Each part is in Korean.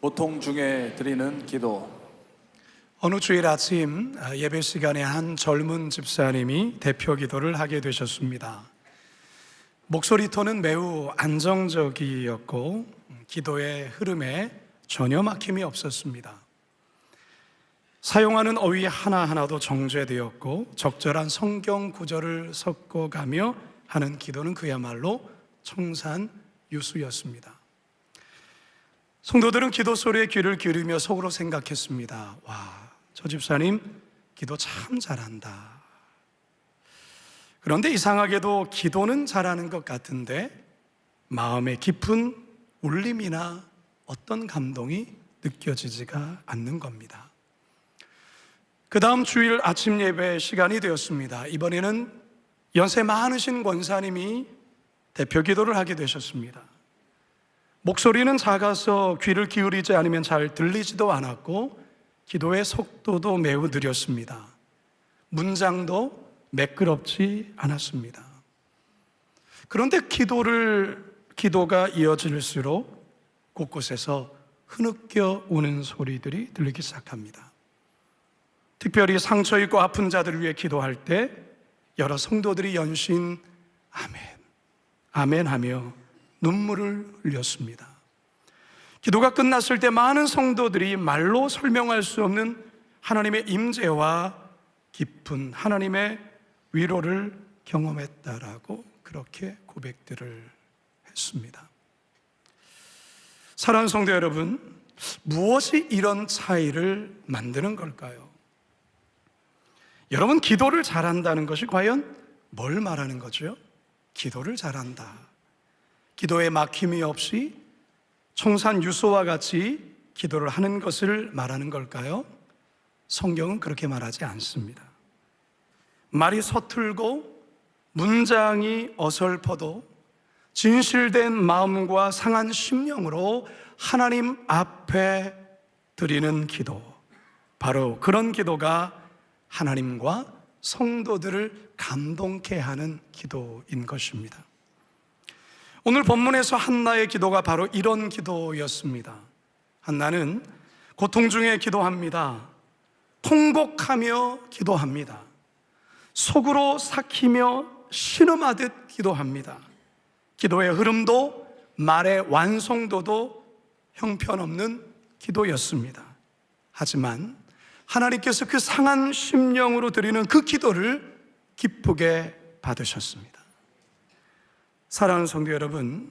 고통 중에 드리는 기도. 어느 주일 아침 예배 시간에 한 젊은 집사님이 대표 기도를 하게 되셨습니다. 목소리 톤은 매우 안정적이었고 기도의 흐름에 전혀 막힘이 없었습니다. 사용하는 어휘 하나하나도 정제되었고 적절한 성경 구절을 섞어가며 하는 기도는 그야말로 청산유수였습니다. 성도들은 기도 소리에 귀를 기울이며 속으로 생각했습니다. 와, 저 집사님 기도 참 잘한다. 그런데 이상하게도 기도는 잘하는 것 같은데 마음의 깊은 울림이나 어떤 감동이 느껴지지가 않는 겁니다. 그 다음 주일 아침 예배 시간이 되었습니다. 이번에는 연세 많으신 권사님이 대표 기도를 하게 되셨습니다. 목소리는 작아서 귀를 기울이지 않으면 잘 들리지도 않았고 기도의 속도도 매우 느렸습니다. 문장도 매끄럽지 않았습니다. 그런데 기도가 이어질수록 곳곳에서 흐느껴 우는 소리들이 들리기 시작합니다. 특별히 상처 있고 아픈 자들을 위해 기도할 때 여러 성도들이 연신 아멘, 아멘 하며 눈물을 흘렸습니다. 기도가 끝났을 때 많은 성도들이 말로 설명할 수 없는 하나님의 임재와 깊은 하나님의 위로를 경험했다라고 그렇게 고백들을 했습니다. 사랑하는 성도 여러분, 무엇이 이런 차이를 만드는 걸까요? 여러분, 기도를 잘한다는 것이 과연 뭘 말하는 거죠? 기도를 잘한다, 기도에 막힘이 없이 청산유소와 같이 기도를 하는 것을 말하는 걸까요? 성경은 그렇게 말하지 않습니다. 말이 서툴고 문장이 어설퍼도 진실된 마음과 상한 심령으로 하나님 앞에 드리는 기도, 바로 그런 기도가 하나님과 성도들을 감동케 하는 기도인 것입니다. 오늘 본문에서 한나의 기도가 바로 이런 기도였습니다. 한나는 고통 중에 기도합니다. 통곡하며 기도합니다. 속으로 삭히며 신음하듯 기도합니다. 기도의 흐름도 말의 완성도도 형편없는 기도였습니다. 하지만 하나님께서 그 상한 심령으로 드리는 그 기도를 기쁘게 받으셨습니다. 사랑하는 성도 여러분,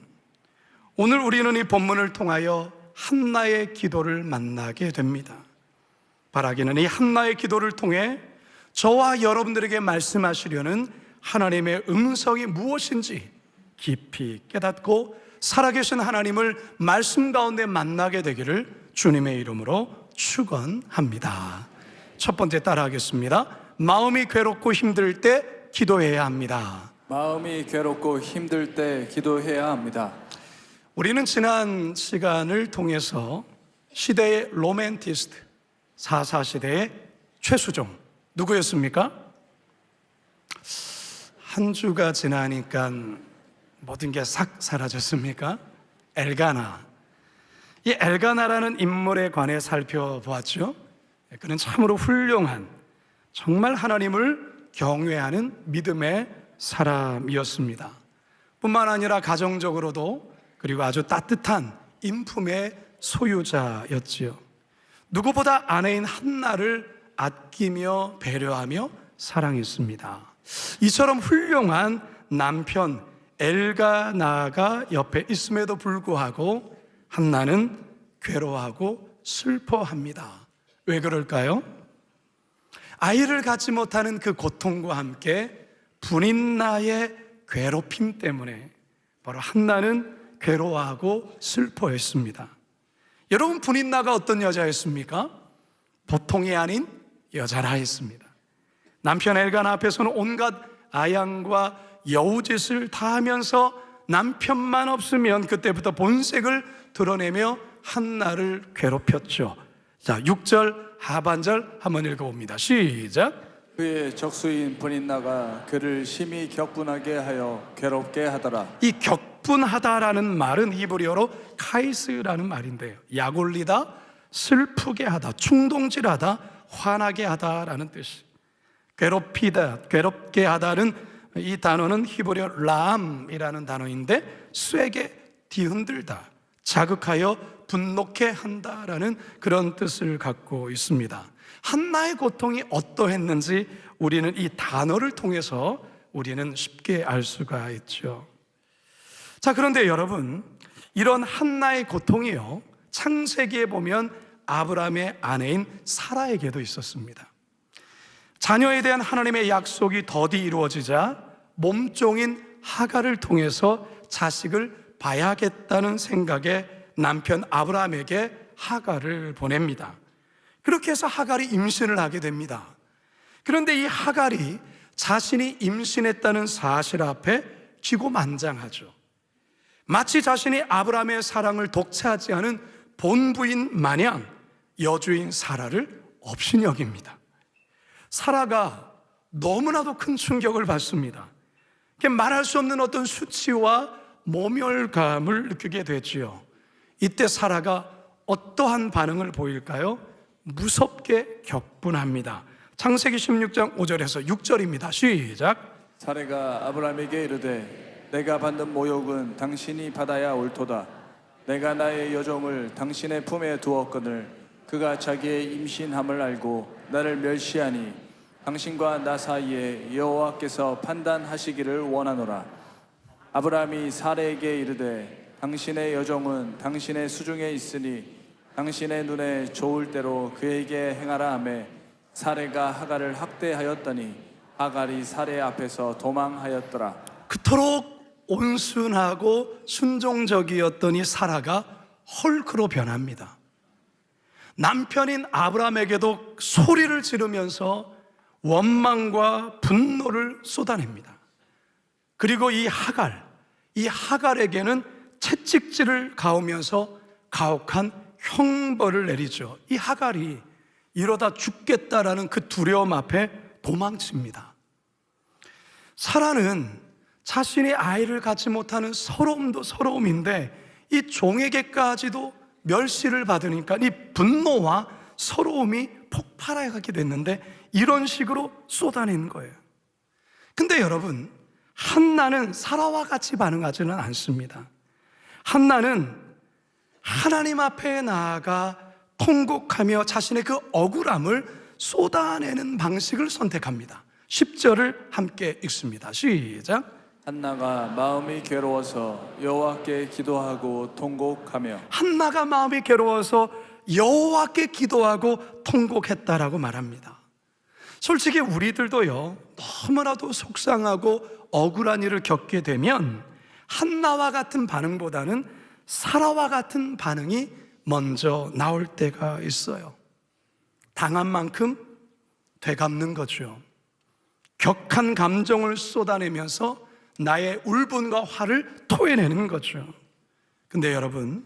오늘 우리는 이 본문을 통하여 한나의 기도를 만나게 됩니다. 바라기는 이 한나의 기도를 통해 저와 여러분들에게 말씀하시려는 하나님의 음성이 무엇인지 깊이 깨닫고 살아계신 하나님을 말씀 가운데 만나게 되기를 주님의 이름으로 축원합니다. 첫 번째 따라하겠습니다. 마음이 괴롭고 힘들 때 기도해야 합니다. 마음이 괴롭고 힘들 때 기도해야 합니다. 우리는 지난 시간을 통해서 시대의 로맨티스트, 4.4 시대의 최수종, 누구였습니까? 한 주가 지나니까 모든 게 싹 사라졌습니까? 엘가나. 이 엘가나라는 인물에 관해 살펴보았죠. 그는 참으로 훌륭한, 정말 하나님을 경외하는 믿음의 사람이었습니다. 뿐만 아니라 가정적으로도, 그리고 아주 따뜻한 인품의 소유자였지요. 누구보다 아내인 한나를 아끼며 배려하며 사랑했습니다. 이처럼 훌륭한 남편 엘가나가 옆에 있음에도 불구하고 한나는 괴로워하고 슬퍼합니다. 왜 그럴까요? 아이를 갖지 못하는 그 고통과 함께 분인나의 괴롭힘 때문에 바로 한나는 괴로워하고 슬퍼했습니다. 여러분, 분인나가 어떤 여자였습니까? 보통이 아닌 여자라 했습니다. 남편 엘가나 앞에서는 온갖 아양과 여우짓을 다 하면서 남편만 없으면 그때부터 본색을 드러내며 한나를 괴롭혔죠. 자, 6절 하반절 한번 읽어봅니다. 시작. 그의 적수인 분인나가 그를 심히 격분하게 하여 괴롭게 하더라. 이 격분하다라는 말은 히브리어로 카이스라는 말인데요, 약 올리다, 슬프게 하다, 충동질하다, 화나게 하다라는 뜻이. 괴롭히다, 괴롭게 하다는 이 단어는 히브리어 람이라는 단어인데 쇠게 뒤흔들다, 자극하여 분노케 한다라는 그런 뜻을 갖고 있습니다. 한나의 고통이 어떠했는지 우리는 이 단어를 통해서 우리는 쉽게 알 수가 있죠. 자, 그런데 여러분, 이런 한나의 고통이요, 창세기에 보면 아브라함의 아내인 사라에게도 있었습니다. 자녀에 대한 하나님의 약속이 더디 이루어지자 몸종인 하갈을 통해서 자식을 봐야겠다는 생각에 남편 아브라함에게 하갈을 보냅니다. 그렇게 해서 하갈이 임신을 하게 됩니다. 그런데 이 하갈이 자신이 임신했다는 사실 앞에 기고만장하죠. 마치 자신이 아브라함의 사랑을 독차지 않은 본부인 마냥 여주인 사라를 없이 여깁니다. 사라가 너무나도 큰 충격을 받습니다. 말할 수 없는 어떤 수치와 모멸감을 느끼게 되지요. 이때 사라가 어떠한 반응을 보일까요? 무섭게 격분합니다. 창세기 16장 5절에서 6절입니다. 시작. 사레가 아브라함에게 이르되 내가 받는 모욕은 당신이 받아야 옳도다. 내가 나의 여종을 당신의 품에 두었거늘 그가 자기의 임신함을 알고 나를 멸시하니 당신과 나 사이에 여호와께서 판단하시기를 원하노라. 아브라함이 사레에게 이르되 당신의 여종은 당신의 수중에 있으니 당신의 눈에 좋을 대로 그에게 행하라 하매 사레가 하갈을 학대하였더니 하갈이 사레 앞에서 도망하였더라. 그토록 온순하고 순종적이었던 이 사라가 헐크로 변합니다. 남편인 아브라함에게도 소리를 지르면서 원망과 분노를 쏟아냅니다. 그리고 이 하갈에게는 채찍질을 가하면서 가혹한 형벌을 내리죠. 이 하갈이 이러다 죽겠다라는 그 두려움 앞에 도망칩니다. 사라는 자신이 아이를 갖지 못하는 서러움도 서러움인데 이 종에게까지도 멸시를 받으니까 이 분노와 서러움이 폭발하게 됐는데 이런 식으로 쏟아내는 거예요. 근데 여러분, 한나는 사라와 같이 반응하지는 않습니다. 한나는 하나님 앞에 나아가 통곡하며 자신의 그 억울함을 쏟아내는 방식을 선택합니다. 10절을 함께 읽습니다. 시작. 한나가 마음이 괴로워서 여호와께 기도하고 통곡하며. 한나가 마음이 괴로워서 여호와께 기도하고 통곡했다라고 말합니다. 솔직히 우리들도요, 너무나도 속상하고 억울한 일을 겪게 되면 한나와 같은 반응보다는 사라와 같은 반응이 먼저 나올 때가 있어요. 당한 만큼 되갚는 거죠. 격한 감정을 쏟아내면서 나의 울분과 화를 토해내는 거죠. 근데 여러분,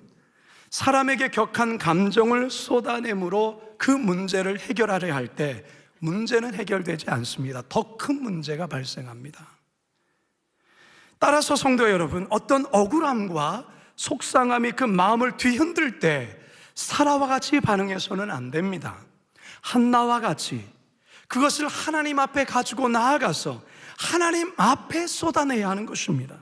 사람에게 격한 감정을 쏟아내므로 그 문제를 해결하려 할 때 문제는 해결되지 않습니다. 더 큰 문제가 발생합니다. 따라서 성도 여러분, 어떤 억울함과 속상함이 그 마음을 뒤흔들 때 사라와 같이 반응해서는 안 됩니다. 한나와 같이 그것을 하나님 앞에 가지고 나아가서 하나님 앞에 쏟아내야 하는 것입니다.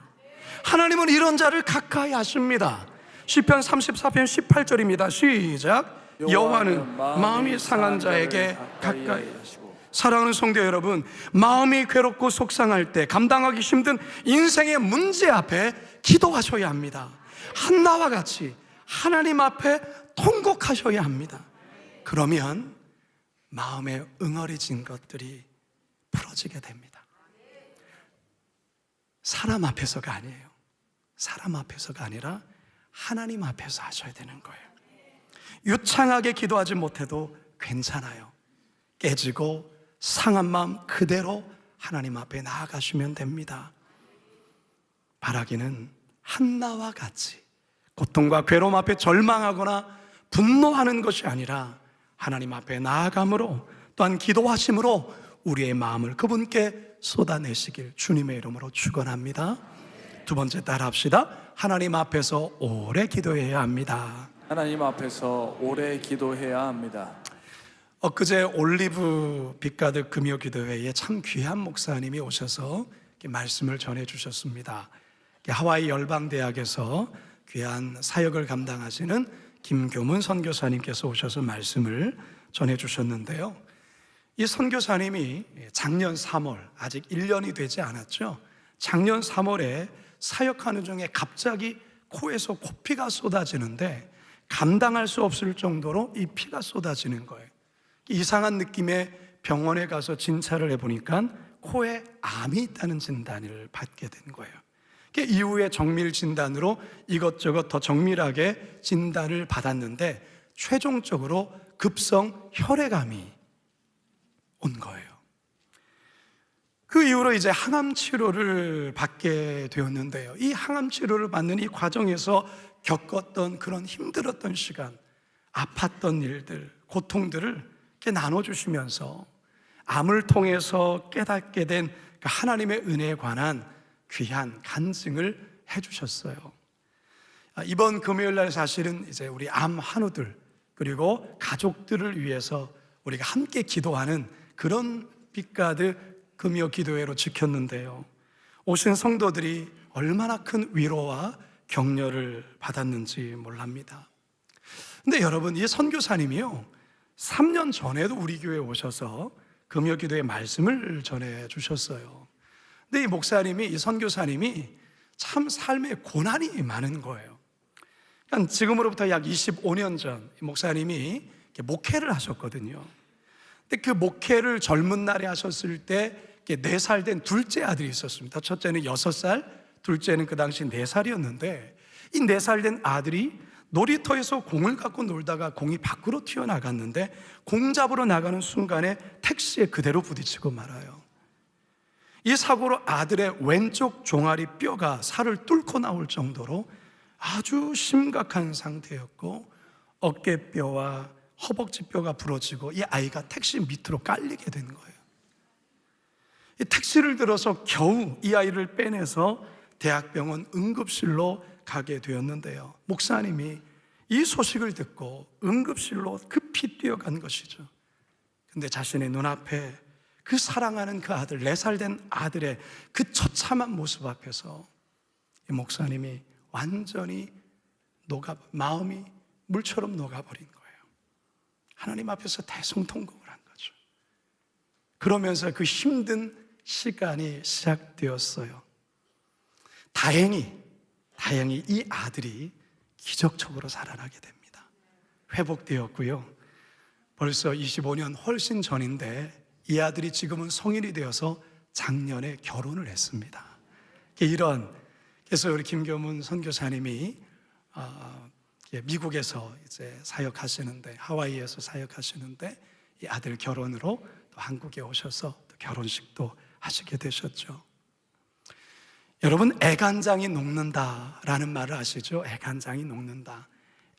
하나님은 이런 자를 가까이 하십니다. 시편 34편 18절입니다. 시작. 여호와는 마음이 상한 자에게 가까이 하시고. 사랑하는 성도 여러분, 마음이 괴롭고 속상할 때, 감당하기 힘든 인생의 문제 앞에 기도하셔야 합니다. 한나와 같이 하나님 앞에 통곡하셔야 합니다. 그러면 마음에 응어리진 것들이 풀어지게 됩니다. 사람 앞에서가 아니에요. 사람 앞에서가 아니라 하나님 앞에서 하셔야 되는 거예요. 유창하게 기도하지 못해도 괜찮아요. 깨지고 상한 마음 그대로 하나님 앞에 나아가시면 됩니다. 바라기는 한나와 같이 고통과 괴로움 앞에 절망하거나 분노하는 것이 아니라 하나님 앞에 나아감으로, 또한 기도하심으로 우리의 마음을 그분께 쏟아내시길 주님의 이름으로 축원합니다. 두 번째 따라 합시다. 하나님 앞에서 오래 기도해야 합니다. 하나님 앞에서 오래 기도해야 합니다. 엊그제 올리브 빛가득 금요 기도회에 참 귀한 목사님이 오셔서 말씀을 전해 주셨습니다. 하와이 열방대학에서 귀한 사역을 감당하시는 김교문 선교사님께서 오셔서 말씀을 전해 주셨는데요. 이 선교사님이 작년 3월, 아직 1년이 되지 않았죠. 작년 3월에 사역하는 중에 갑자기 코에서 코피가 쏟아지는데 감당할 수 없을 정도로 이 피가 쏟아지는 거예요. 이상한 느낌에 병원에 가서 진찰을 해보니까 코에 암이 있다는 진단을 받게 된 거예요. 이후에 정밀 진단으로 이것저것 더 정밀하게 진단을 받았는데 최종적으로 급성 혈액암이 온 거예요. 그 이후로 이제 항암 치료를 받게 되었는데요. 이 항암 치료를 받는 이 과정에서 겪었던 그런 힘들었던 시간, 아팠던 일들, 고통들을 이렇게 나눠주시면서 암을 통해서 깨닫게 된 그 하나님의 은혜에 관한 귀한 간증을 해주셨어요. 이번 금요일 날 사실은 이제 우리 암 환우들 그리고 가족들을 위해서 우리가 함께 기도하는 그런 빛가득 금요 기도회로 지켰는데요. 오신 성도들이 얼마나 큰 위로와 격려를 받았는지 몰랍니다. 근데 여러분, 이 선교사님이요 3년 전에도 우리 교회에 오셔서 금요 기도의 말씀을 전해 주셨어요. 근데 이 목사님이, 이 선교사님이 참 삶에 고난이 많은 거예요. 그러니까 지금으로부터 약 25년 전 이 목사님이 목회를 하셨거든요. 근데 그 목회를 젊은 날에 하셨을 때 4살 된 둘째 아들이 있었습니다. 첫째는 6살, 둘째는 그 당시 4살이었는데 이 4살 된 아들이 놀이터에서 공을 갖고 놀다가 공이 밖으로 튀어나갔는데 공 잡으러 나가는 순간에 택시에 그대로 부딪히고 말아요. 이 사고로 아들의 왼쪽 종아리 뼈가 살을 뚫고 나올 정도로 아주 심각한 상태였고 어깨뼈와 허벅지뼈가 부러지고 이 아이가 택시 밑으로 깔리게 된 거예요. 이 택시를 들어서 겨우 이 아이를 빼내서 대학병원 응급실로 가게 되었는데요. 목사님이 이 소식을 듣고 응급실로 급히 뛰어간 것이죠. 근데 자신의 눈앞에 그 사랑하는 그 아들, 4살 된 아들의 그 처참한 모습 앞에서 이 목사님이 완전히 마음이 물처럼 녹아버린 거예요. 하나님 앞에서 대성통곡을 한 거죠. 그러면서 그 힘든 시간이 시작되었어요. 다행히 이 아들이 기적적으로 살아나게 됩니다. 회복되었고요. 벌써 25년 훨씬 전인데 이 아들이 지금은 성인이 되어서 작년에 결혼을 했습니다. 그래서 우리 김교문 선교사님이 미국에서 이제 사역하시는데, 하와이에서 사역하시는데 이 아들 결혼으로 또 한국에 오셔서 또 결혼식도 하시게 되셨죠. 여러분, 애간장이 녹는다라는 말을 아시죠? 애간장이 녹는다,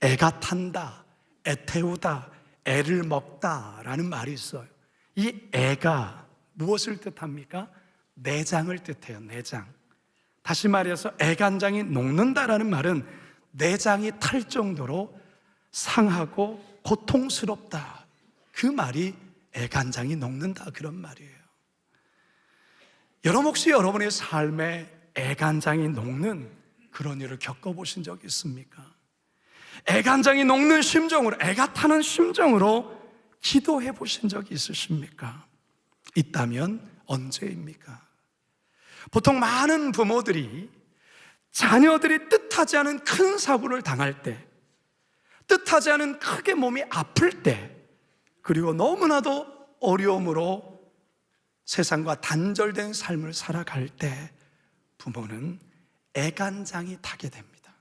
애가 탄다, 애 태우다, 애를 먹다라는 말이 있어요. 이 애가 무엇을 뜻합니까? 내장을 뜻해요. 내장. 다시 말해서 애간장이 녹는다라는 말은 내장이 탈 정도로 상하고 고통스럽다, 그 말이 애간장이 녹는다, 그런 말이에요. 여러분, 혹시 여러분의 삶에 애간장이 녹는 그런 일을 겪어보신 적 있습니까? 애간장이 녹는 심정으로, 애가 타는 심정으로 기도해 보신 적이 있으십니까? 있다면 언제입니까? 보통 많은 부모들이 자녀들이 뜻하지 않은 큰 사고를 당할 때, 뜻하지 않은 크게 몸이 아플 때, 그리고 너무나도 어려움으로 세상과 단절된 삶을 살아갈 때 부모는 애간장이 타게 됩니다.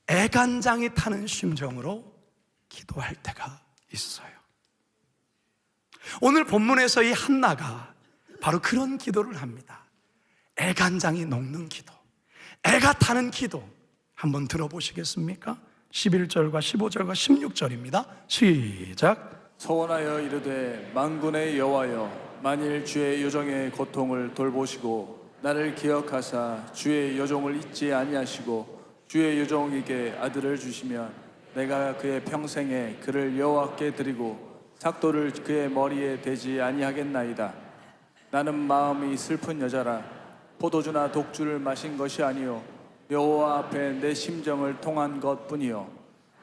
애간장이 타는 심정으로 기도할 때가 있어요. 오늘 본문에서 이 한나가 바로 그런 기도를 합니다. 애간장이 녹는 기도, 애가 타는 기도. 한번 들어보시겠습니까? 11절과 15절과 16절입니다. 시작. 소원하여 이르되 만군의 여호와여, 만일 주의 요정의 고통을 돌보시고 나를 기억하사 주의 여종을 잊지 아니하시고 주의 여종에게 아들을 주시면 내가 그의 평생에 그를 여호와께 드리고 삭도를 그의 머리에 대지 아니하겠나이다. 나는 마음이 슬픈 여자라 포도주나 독주를 마신 것이 아니요 여호와 앞에 내 심정을 통한 것뿐이요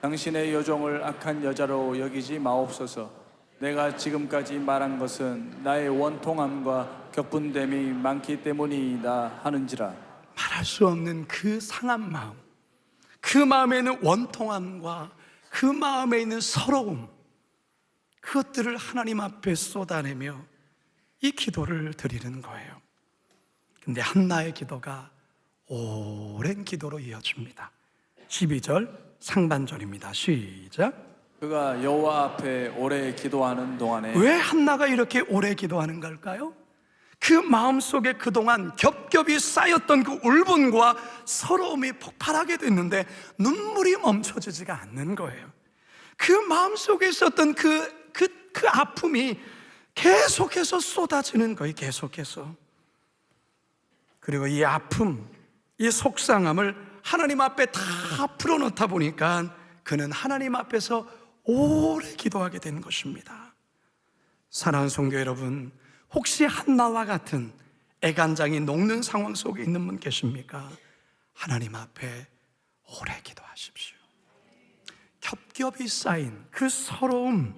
당신의 여종을 악한 여자로 여기지 마옵소서. 내가 지금까지 말한 것은 나의 원통함과 격분됨이 많기 때문이다 하는지라. 말할 수 없는 그 상한 마음, 그 마음에 있는 원통함과 그 마음에 있는 서러움, 그것들을 하나님 앞에 쏟아내며 이 기도를 드리는 거예요. 근데 한나의 기도가 오랜 기도로 이어집니다. 12절 상반절입니다. 시작. 그가 여호와 앞에 오래 기도하는 동안에 왜 한나가 이렇게 오래 기도하는 걸까요? 그 마음속에 그동안 겹겹이 쌓였던 그 울분과 서러움이 폭발하게 됐는데 눈물이 멈춰지지가 않는 거예요. 그 마음속에 있었던 그 아픔이 계속해서 쏟아지는 거예요. 계속해서. 그리고 이 아픔, 이 속상함을 하나님 앞에 다 풀어놓다 보니까 그는 하나님 앞에서 오래 기도하게 된 것입니다. 사랑하는 성도 여러분, 혹시 한나와 같은 애간장이 녹는 상황 속에 있는 분 계십니까? 하나님 앞에 오래 기도하십시오. 겹겹이 쌓인 그 서러움,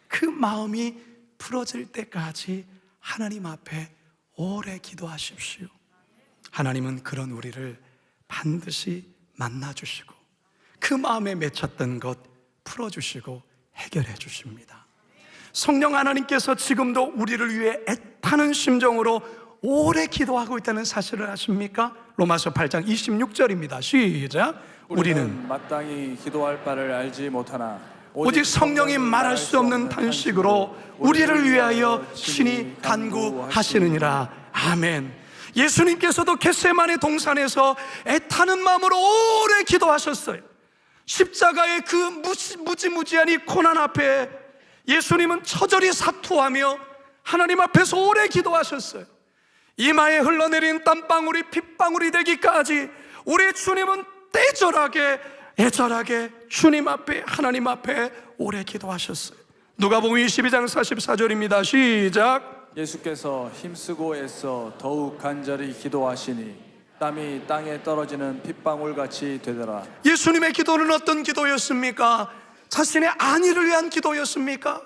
그 마음이 풀어질 때까지 하나님 앞에 오래 기도하십시오. 하나님은 그런 우리를 반드시 만나주시고 그 마음에 맺혔던 것 풀어주시고 해결해 주십니다. 성령 하나님께서 지금도 우리를 위해 애타는 심정으로 오래 기도하고 있다는 사실을 아십니까? 로마서 8장 26절입니다. 시작. 우리는 마땅히 기도할 바를 알지 못하나 오직 성령이 말할 수 없는 탄식으로 우리를 위하여 친히 간구하시느니라. 아멘. 예수님께서도 겟세마네 동산에서 애타는 마음으로 오래 기도하셨어요. 십자가의 그 무지무지한 이 고난 앞에 예수님은 처절히 사투하며 하나님 앞에서 오래 기도하셨어요. 이마에 흘러내린 땀방울이 핏방울이 되기까지 우리 주님은 떼절하게 애절하게 주님 앞에 하나님 앞에 오래 기도하셨어요. 누가복음 22장 44절입니다. 시작. 예수께서 힘쓰고 애써 더욱 간절히 기도하시니 땀이 땅에 떨어지는 핏방울같이 되더라. 예수님의 기도는 어떤 기도였습니까? 자신의 안위를 위한 기도였습니까?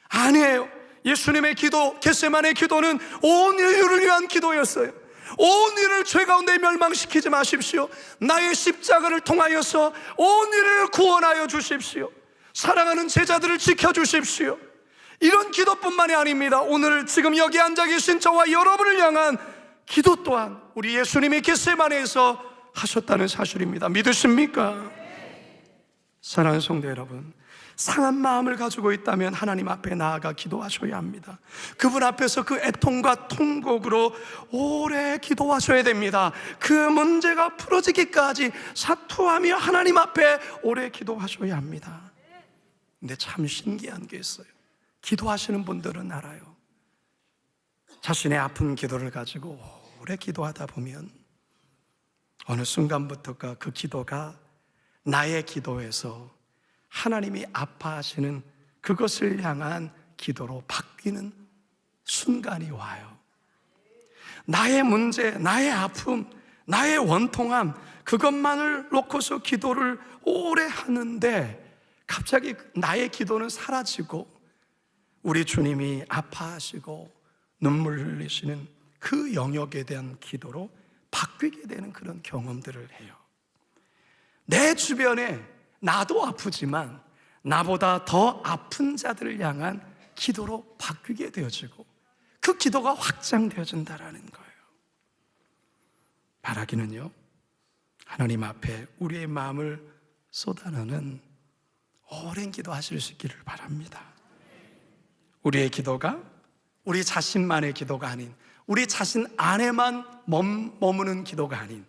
아니에요. 예수님의 기도, 겟세마네 기도는 온 인류를 위한 기도였어요. 온 인류를 죄 가운데 멸망시키지 마십시오. 나의 십자가를 통하여서 온 인류를 구원하여 주십시오. 사랑하는 제자들을 지켜주십시오. 이런 기도뿐만이 아닙니다. 오늘 지금 여기 앉아 계신 저와 여러분을 향한 기도 또한 우리 예수님이 겟세마네에서 하셨다는 사실입니다. 믿으십니까? 사랑하는 성도 여러분, 상한 마음을 가지고 있다면 하나님 앞에 나아가 기도하셔야 합니다. 그분 앞에서 그 애통과 통곡으로 오래 기도하셔야 됩니다. 그 문제가 풀어지기까지 사투하며 하나님 앞에 오래 기도하셔야 합니다. 근데 참 신기한 게 있어요. 기도하시는 분들은 알아요. 자신의 아픈 기도를 가지고 오래 기도하다 보면 어느 순간부터가 그 기도가 나의 기도에서 하나님이 아파하시는 그것을 향한 기도로 바뀌는 순간이 와요. 나의 문제, 나의 아픔, 나의 원통함, 그것만을 놓고서 기도를 오래 하는데 갑자기 나의 기도는 사라지고 우리 주님이 아파하시고 눈물 흘리시는 그 영역에 대한 기도로 바뀌게 되는 그런 경험들을 해요. 내 주변에 나도 아프지만 나보다 더 아픈 자들을 향한 기도로 바뀌게 되어지고 그 기도가 확장되어진다라는 거예요. 바라기는요, 하나님 앞에 우리의 마음을 쏟아내는 오랜 기도하실 수 있기를 바랍니다. 우리의 기도가 우리 자신만의 기도가 아닌, 우리 자신 안에만 머무는 기도가 아닌,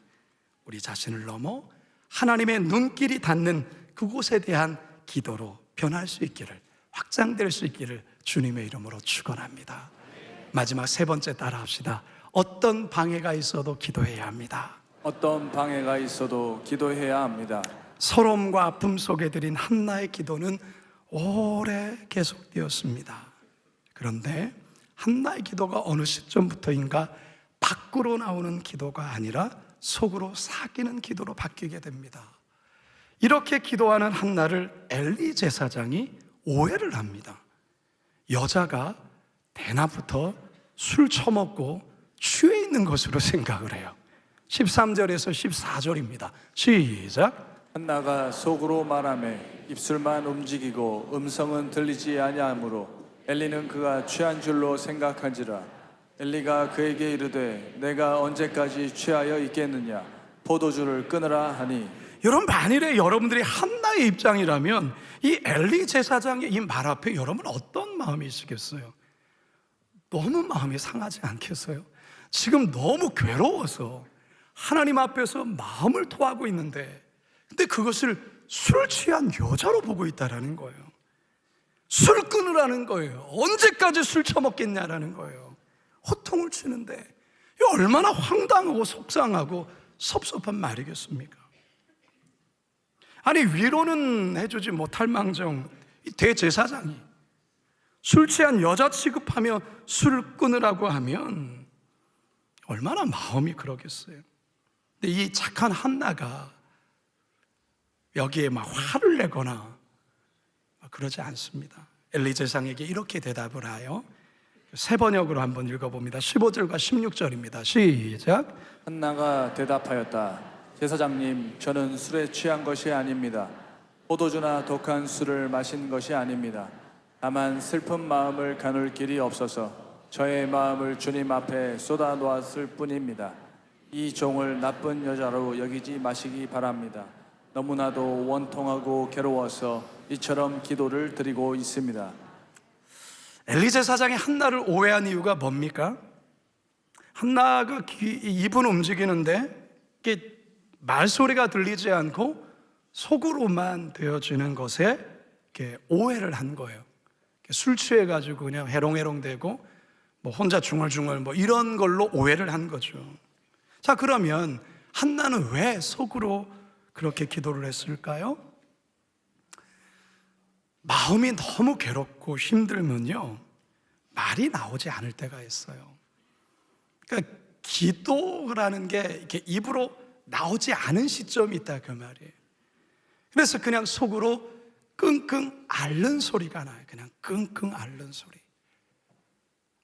우리 자신을 넘어 하나님의 눈길이 닿는 그곳에 대한 기도로 변할 수 있기를, 확장될 수 있기를 주님의 이름으로 축원합니다. 마지막 세 번째 따라 합시다. 어떤 방해가 있어도 기도해야 합니다. 어떤 방해가 있어도 기도해야 합니다. 서러움과 아픔 속에 드린 한나의 기도는 오래 계속되었습니다. 그런데 한나의 기도가 어느 시점부터인가 밖으로 나오는 기도가 아니라 속으로 사귀는 기도로 바뀌게 됩니다. 이렇게 기도하는 한나를 엘리 제사장이 오해를 합니다. 여자가 대낮부터 술 처먹고 취해 있는 것으로 생각을 해요. 13절에서 14절입니다. 시작. 한나가 속으로 말하매 입술만 움직이고 음성은 들리지 아니하므로 엘리는 그가 취한 줄로 생각한지라. 엘리가 그에게 이르되 내가 언제까지 취하여 있겠느냐 포도주를 끊으라 하니. 여러분, 만일에 여러분들이 한나의 입장이라면 이 엘리 제사장의 이 말 앞에 여러분 어떤 마음이 있으겠어요? 너무 마음이 상하지 않겠어요? 지금 너무 괴로워서 하나님 앞에서 마음을 토하고 있는데, 근데 그것을 술 취한 여자로 보고 있다라는 거예요. 술 끊으라는 거예요. 언제까지 술 처먹겠냐라는 거예요. 호통을 치는데 이 얼마나 황당하고 속상하고 섭섭한 말이겠습니까? 아니, 위로는 해주지 못할 망정 이 대제사장이 술 취한 여자 취급하며 술을 끊으라고 하면 얼마나 마음이 그러겠어요. 근데 이 착한 한나가 여기에 막 화를 내거나 그러지 않습니다. 엘리 제사장에게 이렇게 대답을 하여 새 번역으로 한번 읽어봅니다. 15절과 16절입니다. 시작. 한나가 대답하였다. 제사장님, 저는 술에 취한 것이 아닙니다. 포도주나 독한 술을 마신 것이 아닙니다. 다만 슬픈 마음을 가눌 길이 없어서 저의 마음을 주님 앞에 쏟아 놓았을 뿐입니다. 이 종을 나쁜 여자로 여기지 마시기 바랍니다. 너무나도 원통하고 괴로워서 이처럼 기도를 드리고 있습니다. 엘리 제사장이 한나를 오해한 이유가 뭡니까? 한나가 입은 움직이는데 이게 말소리가 들리지 않고 속으로만 되어지는 것에 이렇게 오해를 한 거예요. 술 취해가지고 그냥 해롱해롱대고 뭐 혼자 중얼중얼 뭐 이런 걸로 오해를 한 거죠. 자, 그러면 한나는 왜 속으로 그렇게 기도를 했을까요? 마음이 너무 괴롭고 힘들면요, 말이 나오지 않을 때가 있어요. 그러니까 기도라는 게 이렇게 입으로 나오지 않은 시점이 있다, 그 말이에요. 그래서 그냥 속으로 끙끙 앓는 소리가 나요. 그냥 끙끙 앓는 소리.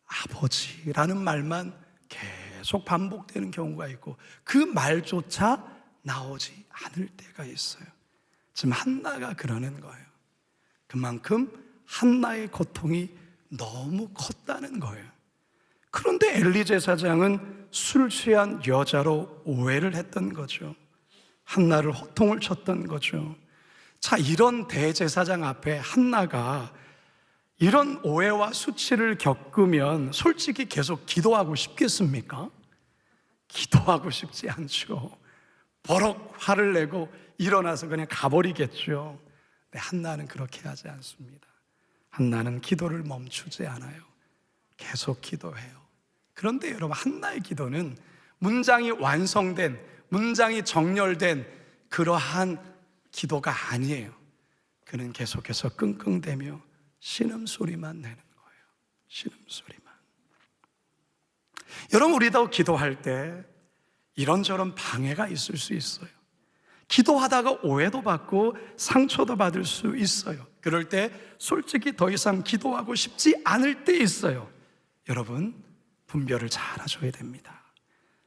아버지라는 말만 계속 반복되는 경우가 있고 그 말조차 나오지 않을 때가 있어요. 지금 한나가 그러는 거예요. 그만큼 한나의 고통이 너무 컸다는 거예요. 그런데 엘리 제사장은 술 취한 여자로 오해를 했던 거죠. 한나를 호통을 쳤던 거죠. 자, 이런 대제사장 앞에 한나가 이런 오해와 수치를 겪으면 솔직히 계속 기도하고 싶겠습니까? 기도하고 싶지 않죠. 버럭 화를 내고 일어나서 그냥 가버리겠죠. 근데 한나는 그렇게 하지 않습니다. 한나는 기도를 멈추지 않아요. 계속 기도해요. 그런데 여러분, 한나의 기도는 문장이 완성된, 문장이 정렬된 그러한 기도가 아니에요. 그는 계속해서 끙끙대며 신음소리만 내는 거예요. 신음소리만. 여러분, 우리도 기도할 때 이런저런 방해가 있을 수 있어요. 기도하다가 오해도 받고 상처도 받을 수 있어요. 그럴 때 솔직히 더 이상 기도하고 싶지 않을 때 있어요. 여러분, 분별을 잘 하셔야 됩니다.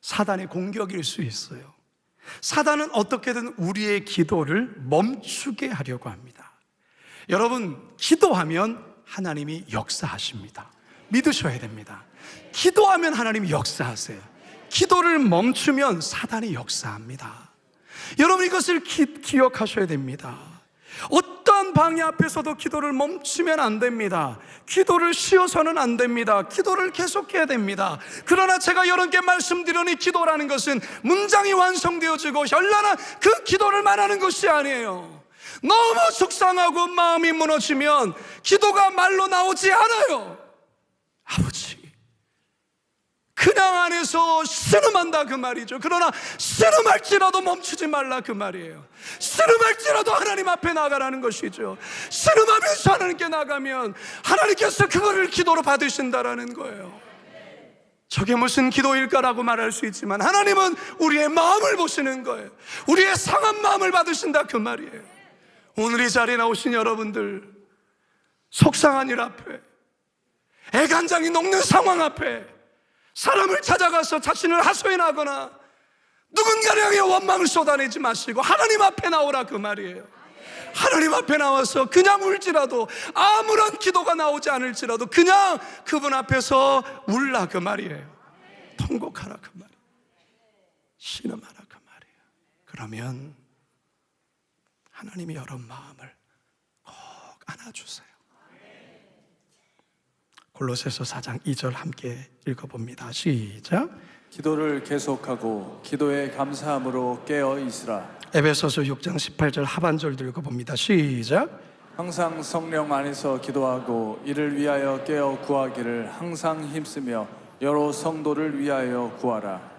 사단의 공격일 수 있어요. 사단은 어떻게든 우리의 기도를 멈추게 하려고 합니다. 여러분, 기도하면 하나님이 역사하십니다. 믿으셔야 됩니다. 기도하면 하나님이 역사하세요. 기도를 멈추면 사단이 역사합니다. 여러분, 이것을 기억하셔야 됩니다. 어떠한 방해 앞에서도 기도를 멈추면 안 됩니다. 기도를 쉬어서는 안 됩니다. 기도를 계속해야 됩니다. 그러나 제가 여러분께 말씀드리니 기도라는 것은 문장이 완성되어지고 현란한 그 기도를 말하는 것이 아니에요. 너무 속상하고 마음이 무너지면 기도가 말로 나오지 않아요. 아버지, 그냥 안에서 신음한다 그 말이죠. 그러나 신음할지라도 멈추지 말라 그 말이에요. 신음할지라도 하나님 앞에 나가라는 것이죠. 신음하면서 하나님께 나가면 하나님께서 그거를 기도로 받으신다라는 거예요. 저게 무슨 기도일까라고 말할 수 있지만 하나님은 우리의 마음을 보시는 거예요. 우리의 상한 마음을 받으신다 그 말이에요. 오늘 이 자리에 나오신 여러분들, 속상한 일 앞에, 애간장이 녹는 상황 앞에 사람을 찾아가서 자신을 하소연하거나 누군가를 향해 원망을 쏟아내지 마시고 하나님 앞에 나오라 그 말이에요. 하나님 앞에 나와서 그냥 울지라도, 아무런 기도가 나오지 않을지라도 그냥 그분 앞에서 울라 그 말이에요. 통곡하라 그 말이에요. 신음하라 그 말이에요. 그러면 하나님이 여러분 마음을 꼭 안아주세요. 골로새서 4장 2절 함께 읽어봅니다. 시작. 기도를 계속하고 기도에 감사함으로 깨어 있으라. 에베소서 6장 18절 하반절도 읽어봅니다. 시작. 항상 성령 안에서 기도하고 이를 위하여 깨어 구하기를 항상 힘쓰며 여러 성도를 위하여 구하라.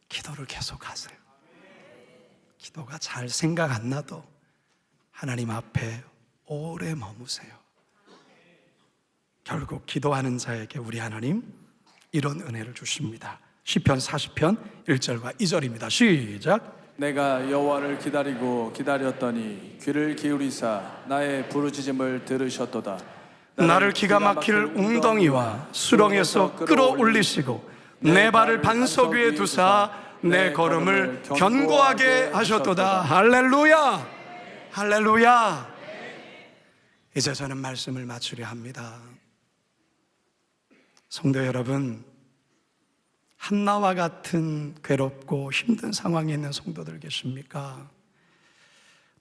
기도를 계속하세요. 기도가 잘 생각 안 나도 하나님 앞에 오래 머무세요. 결국 기도하는 자에게 우리 하나님 이런 은혜를 주십니다. 시편 40편 1절과 2절입니다. 시작. 내가 여호와를 기다리고 기다렸더니 귀를 기울이사 나의 부르짖음을 들으셨도다. 나를 기가 막힐 웅덩이와 수렁에서 끌어올리시고 내 발을 반석 위에 두사 내 걸음을 견고하게 하셨도다. 할렐루야, 할렐루야. 이제 저는 말씀을 마치려 합니다. 성도 여러분, 한나와 같은 괴롭고 힘든 상황에 있는 성도들 계십니까?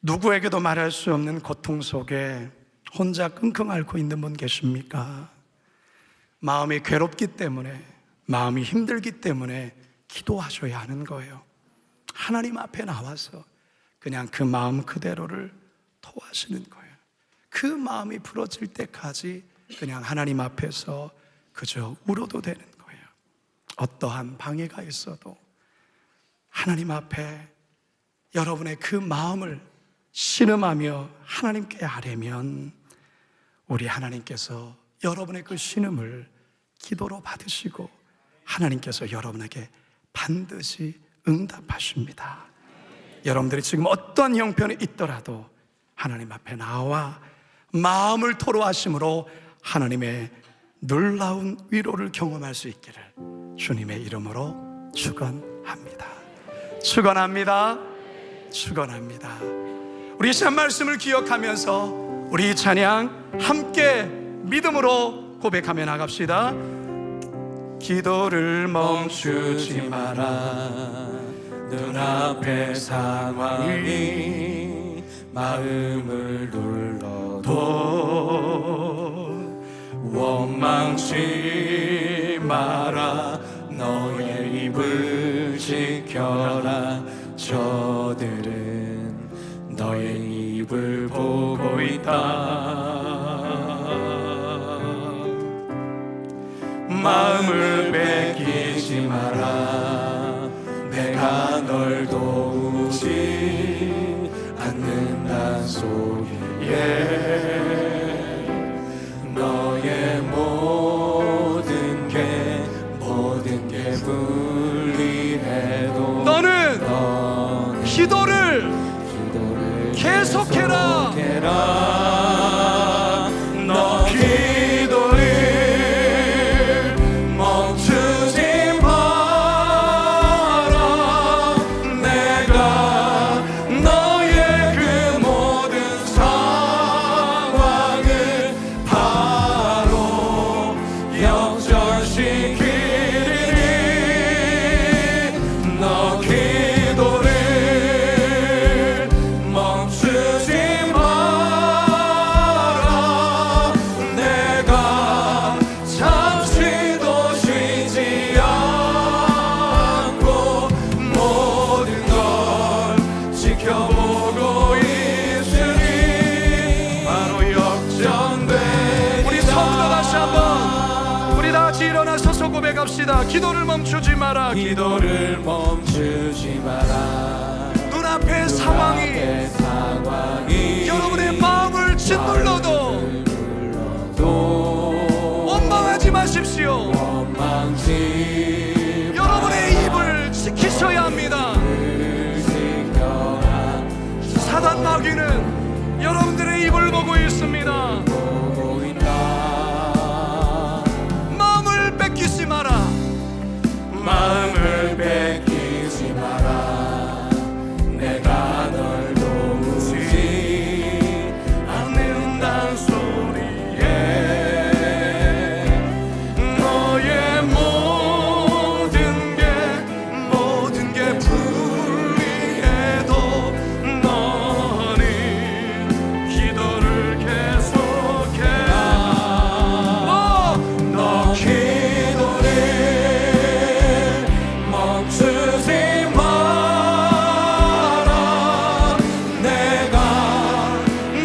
누구에게도 말할 수 없는 고통 속에 혼자 끙끙 앓고 있는 분 계십니까? 마음이 괴롭기 때문에, 마음이 힘들기 때문에 기도하셔야 하는 거예요. 하나님 앞에 나와서 그냥 그 마음 그대로를 토하시는 거예요. 그 마음이 부러질 때까지 그냥 하나님 앞에서 그저 울어도 되는 거예요. 어떠한 방해가 있어도 하나님 앞에 여러분의 그 마음을 신음하며 하나님께 아뢰면 우리 하나님께서 여러분의 그 신음을 기도로 받으시고 하나님께서 여러분에게 반드시 응답하십니다. 여러분들이 지금 어떤 형편이 있더라도 하나님 앞에 나와 마음을 토로하심으로 하나님의 놀라운 위로를 경험할 수 있기를 주님의 이름으로 축원합니다. 축원합니다. 축원합니다. 우리 시간 말씀을 기억하면서 우리 이 찬양 함께 믿음으로 고백하며 나갑시다. 기도를 멈추지 마라. 눈앞의 상황이 마음을 눌러도 원망치 마라. 너의 입을 지켜라. 저들은 너의 입을 보고 있다. 마음을 뺏기지 마라. 내가 널 도우지 않는다 소리에 너의 모든 게 불리해도 너는 기도를 계속해라. 너 기도를 멈추지 마라. 내가 너의 그 모든 상황 나아갑시다. 기도를 멈추지 마라. 기도를 멈추지 마라. 눈앞의 상황이 여러분의 마음을 짓눌러도 원망하지 마십시오. 여러분의 입을 지키셔야 합니다. 사단 마귀는 여러분들의 입을 보고 있습니다. 마음을 뺏기지 마라. 마음을 뺏기지 마라. 내가 널 도우지 않는단 소리에 너의 모든 게 불리해도 너는 기도를 계속해. 너 기도를 멈추지 마라. 내가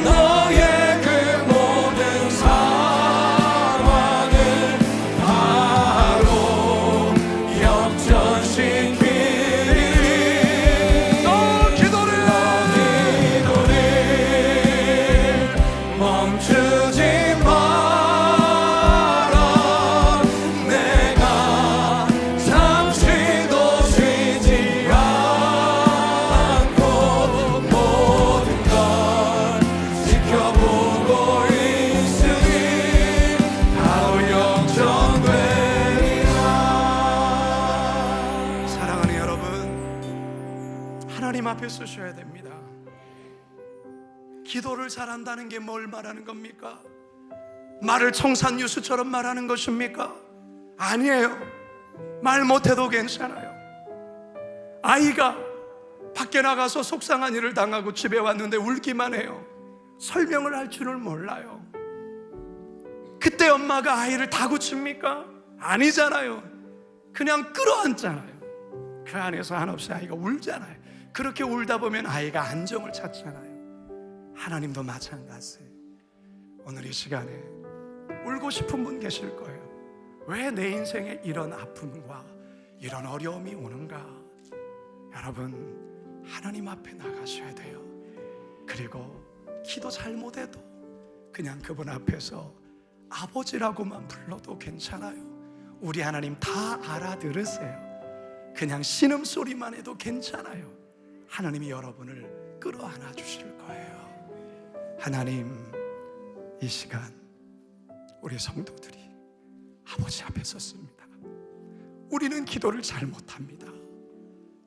너의 그 모든 상황을 바로 역전시키리. 너 기도를 멈추지 마라. 내가 잠시도 쉬지 않고 모든 걸 지켜보고 있으니 바로 역전되리라. 사랑하는 여러분, 하나님 앞에 서셔야 됩니다. 기도를 잘한다는 게 뭘 말하는 겁니까? 말을 청산유수처럼 말하는 것입니까? 아니에요. 말 못해도 괜찮아요. 아이가 밖에 나가서 속상한 일을 당하고 집에 왔는데 울기만 해요. 설명을 할 줄을 몰라요. 그때 엄마가 아이를 다구칩니까? 아니잖아요. 그냥 끌어안잖아요. 그 안에서 한없이 아이가 울잖아요. 그렇게 울다 보면 아이가 안정을 찾잖아요. 하나님도 마찬가지예요. 오늘 이 시간에 울고 싶은 분 계실 거예요. 왜 내 인생에 이런 아픔과 이런 어려움이 오는가? 여러분, 하나님 앞에 나가셔야 돼요. 그리고 기도 잘못해도 그냥 그분 앞에서 아버지라고만 불러도 괜찮아요. 우리 하나님 다 알아들으세요. 그냥 신음소리만 해도 괜찮아요. 하나님이 여러분을 끌어안아 주실 거예요. 하나님, 이 시간 우리 성도들이 아버지 앞에 섰습니다. 우리는 기도를 잘 못합니다.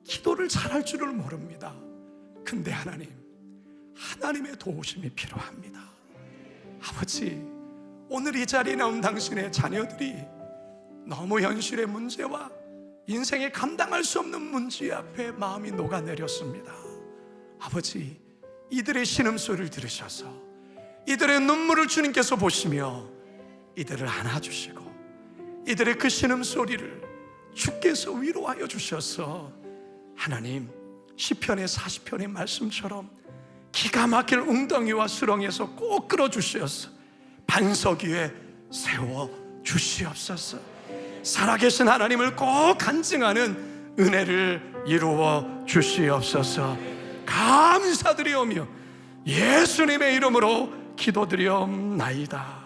기도를 잘할 줄을 모릅니다. 근데 하나님의 도우심이 필요합니다. 아버지, 오늘 이 자리에 나온 당신의 자녀들이 너무 현실의 문제와 인생에 감당할 수 없는 문제 앞에 마음이 녹아내렸습니다. 아버지, 이들의 신음소리를 들으셔서 이들의 눈물을 주님께서 보시며 이들을 안아주시고 이들의 그 신음소리를 주께서 위로하여 주셔서 하나님, 시편의 40편의 말씀처럼 기가 막힐 웅덩이와 수렁에서 꼭 끌어주시어서 반석 위에 세워주시옵소서. 살아계신 하나님을 꼭 간증하는 은혜를 이루어 주시옵소서. 감사드리오며 예수님의 이름으로 기도드리옵나이다.